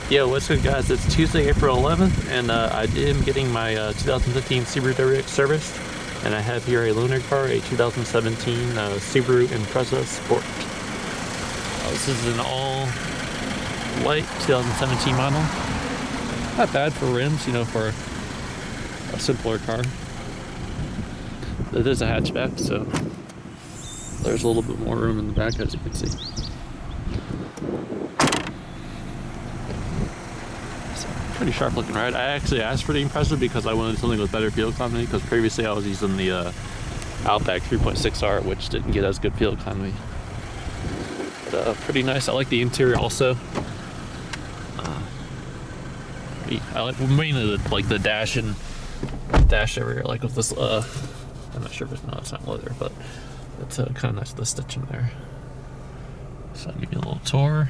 Yo, what's good guys? It's Tuesday, April 11th, and I am getting my 2015 Subaru WRX serviced, and I have here a loaner car, a 2017 Subaru Impreza Sport. This is an all-white 2017 model. Not bad for rims, you know, for a simpler car. It is a hatchback, so there's a little bit more room in the back, as you can see. Pretty sharp looking ride. I actually asked for the Impreza because I wanted something with better fuel economy, because previously I was using the Outback 3.6R, which didn't get as good fuel economy. But, pretty nice. I like the interior also. I like mainly the dash area, like with this. I'm not sure if it's not leather, but it's kind of nice with the stitching there. So I'll give you a little tour.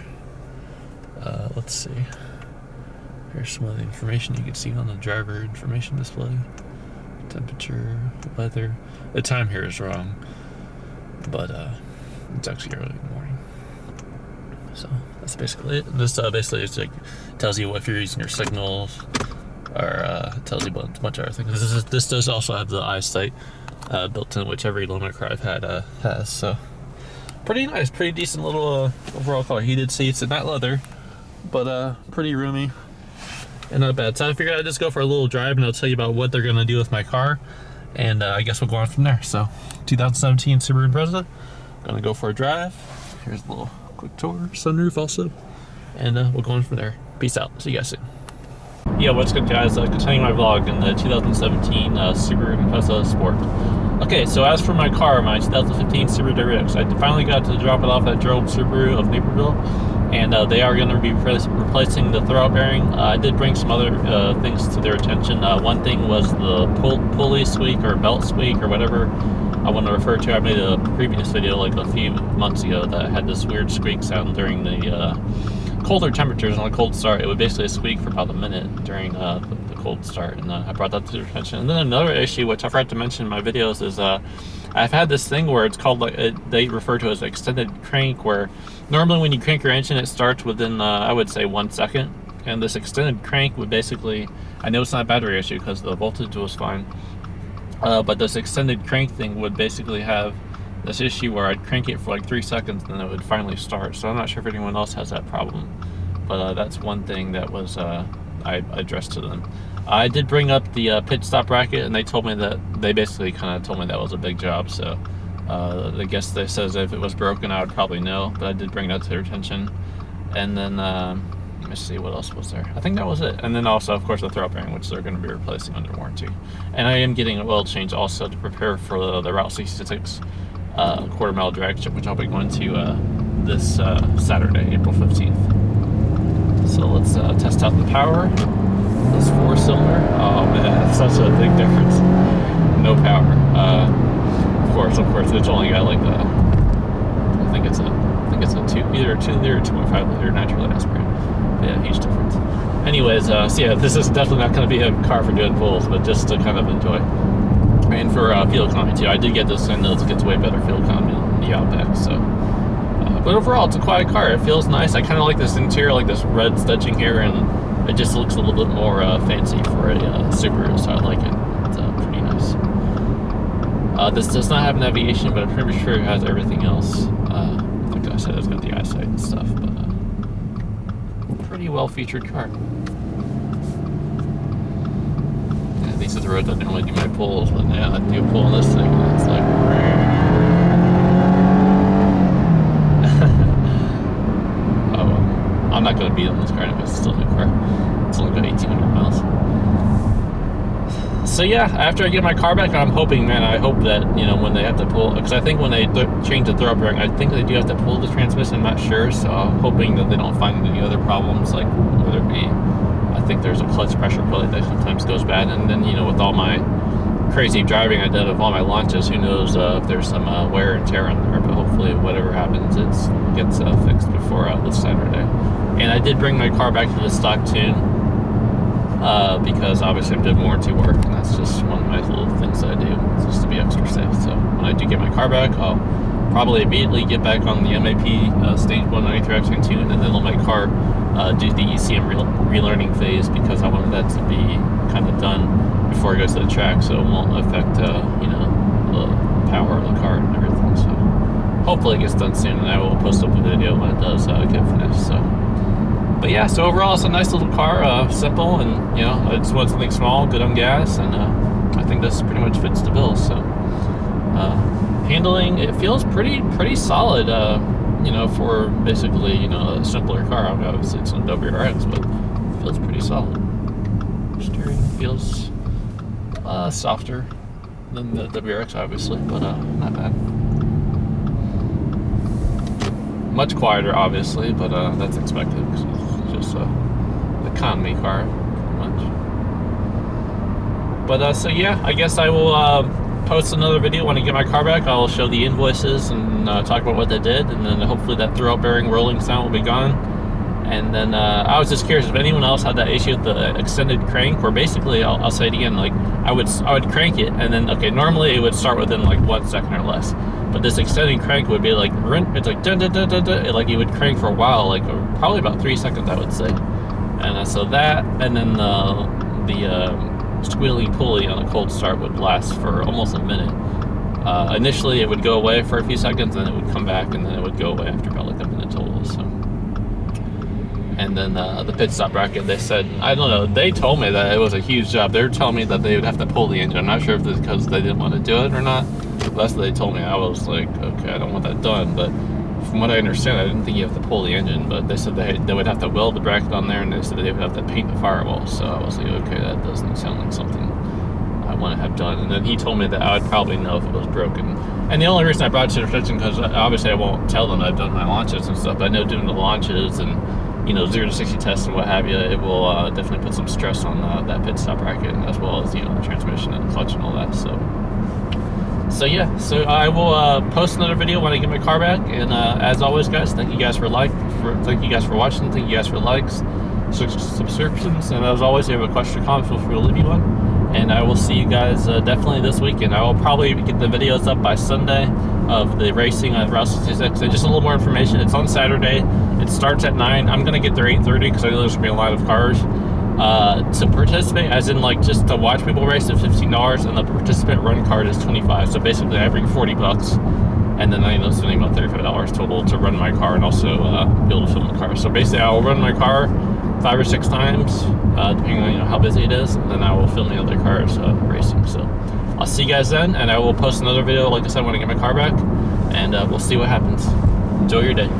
Let's see. Here's some of the information you can see on the driver information display. Temperature, weather. The time here is wrong, but it's actually early in the morning. So that's basically it. This basically is like tells you if you're using your signals, or tells you about a bunch of other things. This does also have the eyesight built in, which every loaner car I've had has. So pretty nice, pretty decent little overall car. Heated seats and not leather, but pretty roomy. And not bad. So I figured I'd just go for a little drive and I'll tell you about what they're going to do with my car. And I guess we'll go on from there. So 2017 Subaru Impreza. Gonna go for a drive. Here's a little quick tour. Sunroof also. And we'll go on from there. Peace out. See you guys soon. Yeah, what's good guys? Continuing my vlog in the 2017 Subaru Impreza Sport. Okay, so as for my car, my 2015 Subaru WRX, I finally got to drop it off at Gerald Subaru of Naperville. And they are going to be replacing the throwout bearing. I did bring some other things to their attention. One thing was the pulley squeak or belt squeak or whatever I want to refer to. I made a previous video like a few months ago that had this weird squeak sound during the colder temperatures on a cold start. It would basically squeak for about a minute during the cold start, and I brought that to their attention. And then another issue, which I forgot to mention in my videos, is I've had this thing where it's called, they refer to as extended crank, where normally when you crank your engine, it starts within, I would say, 1 second. And this extended crank would basically, I know it's not a battery issue because the voltage was fine, but this extended crank thing would basically have this issue where I'd crank it for like 3 seconds and then it would finally start. So I'm not sure if anyone else has that problem, but that's one thing that was I addressed to them. I did bring up the pit stop bracket, and they told me that they basically kind of told me that was a big job. So I guess they says if it was broken, I would probably know, but I did bring that to their attention. And then let me see, what else was there? I think that was it. And then also, of course, the throwout bearing, which they're going to be replacing under warranty. And I am getting an oil change also to prepare for the Route 66 quarter mile drag strip, which I'll be going to this Saturday, April 15th. So let's test out the power. This 4-cylinder. Oh man, that's such a big difference. No power. Of course, it's only got like I think it's a either a 2 liter or 2.5 liter naturally aspirated. Yeah, huge difference. Anyways, so yeah, this is definitely not going to be a car for doing pulls, but just to kind of enjoy. And for fuel economy too, I did get this, and it gets way better fuel economy than the Outback. So, but overall, it's a quiet car. It feels nice. I kind of like this interior, like this red stitching here, and it just looks a little bit more fancy for a Subaru, so I like it. It's pretty nice. This does not have navigation, but I'm pretty sure it has everything else. Like I said, it's got the eyesight and stuff, but pretty well featured car. Yeah, these are the roads I normally do my pulls, but yeah, I do a pull on this thing, and it's like. Oh well, I'm not going to beat on this car anyway. It's still a new car. It's only got 1,800 miles. So yeah, after I get my car back, I'm hoping, man, I hope that, you know, when they have to pull, because I think when they change the throwout bearing, I think they do have to pull the transmission, I'm not sure, so I'm hoping that they don't find any other problems, like whether it be, I think there's a clutch pressure plate that sometimes goes bad, and then, you know, with all my crazy driving I did of all my launches, who knows if there's some wear and tear on there, but hopefully whatever happens, it gets fixed before this Saturday. And I did bring my car back to the stock tune, because obviously I'm doing warranty work, and that's just one of my little things that I do, just to be extra safe. So when I do get my car back, I'll probably immediately get back on the MAP stage 193X tune, and then let my car do the ECM relearning phase, because I wanted that to be kind of done before it goes to the track, so it won't affect you know, the power of the car and everything. So hopefully it gets done soon, and I will post up a video when it does get finished. So, but yeah, so overall it's a nice little car, simple, and you know, I just want something small, good on gas, and I think this pretty much fits the bill. So handling, it feels pretty solid, you know, for basically, you know, a simpler car. I mean, obviously it's a WRX, but it feels pretty solid. Steering feels softer than the WRX, obviously, but not bad. Much quieter, obviously, but that's expected because it's just an economy car, pretty much. But so yeah, I guess I will post another video when I get my car back. I'll show the invoices and talk about what they did, and then hopefully that throw-out bearing whirling sound will be gone. And then I was just curious if anyone else had that issue with the extended crank, where basically, I'll say it again, like I would crank it, and then, okay, normally it would start within like 1 second or less, but this extended crank would be like, it's like dun, dun, dun, dun, dun, like it would crank for a while, like probably about 3 seconds, I would say. And so that, and then the squealing pulley on a cold start would last for almost a minute. Initially it would go away for a few seconds, and then it would come back, and then it would go away after about like a minute total. So, and then the pit stop bracket, they said, I don't know, they told me that it was a huge job. They were telling me that they would have to pull the engine. I'm not sure if it's because they didn't want to do it or not, but that's what they told me. I was like, okay, I don't want that done, but from what I understand, I didn't think you have to pull the engine, but they said they would have to weld the bracket on there, and they said they would have to paint the firewall. So I was like, okay, that doesn't sound like something I want to have done. And then he told me that I would probably know if it was broken. And the only reason I brought it to their attention, because obviously I won't tell them I've done my launches and stuff, but I know doing the launches and, you know, 0 to 60 tests and what have you, it will definitely put some stress on that pit stop bracket, as well as, you know, the transmission and the clutch and all that. So yeah, so I will post another video when I get my car back. And as always, guys, thank you guys for watching, thank you guys for likes, subscriptions, and as always, if you have a question or comment, feel free to leave me one. And I will see you guys definitely this weekend. I will probably get the videos up by Sunday of the racing on Route 66. And just a little more information, it's on Saturday. It starts at 9. I'm going to get there 8:30 because I know there's going to be a line of cars. To participate, as in like just to watch people race, at $15, and the participant run card is $25. So basically I bring $40, and then I know spending about $35 total to run my car, and also be able to film the car. So basically I will run my car 5 or 6 times, depending on, you know, how busy it is, and then I will film the other cars racing. So I'll see you guys then, and I will post another video, like I said, when I get my car back, and we'll see what happens. Enjoy your day.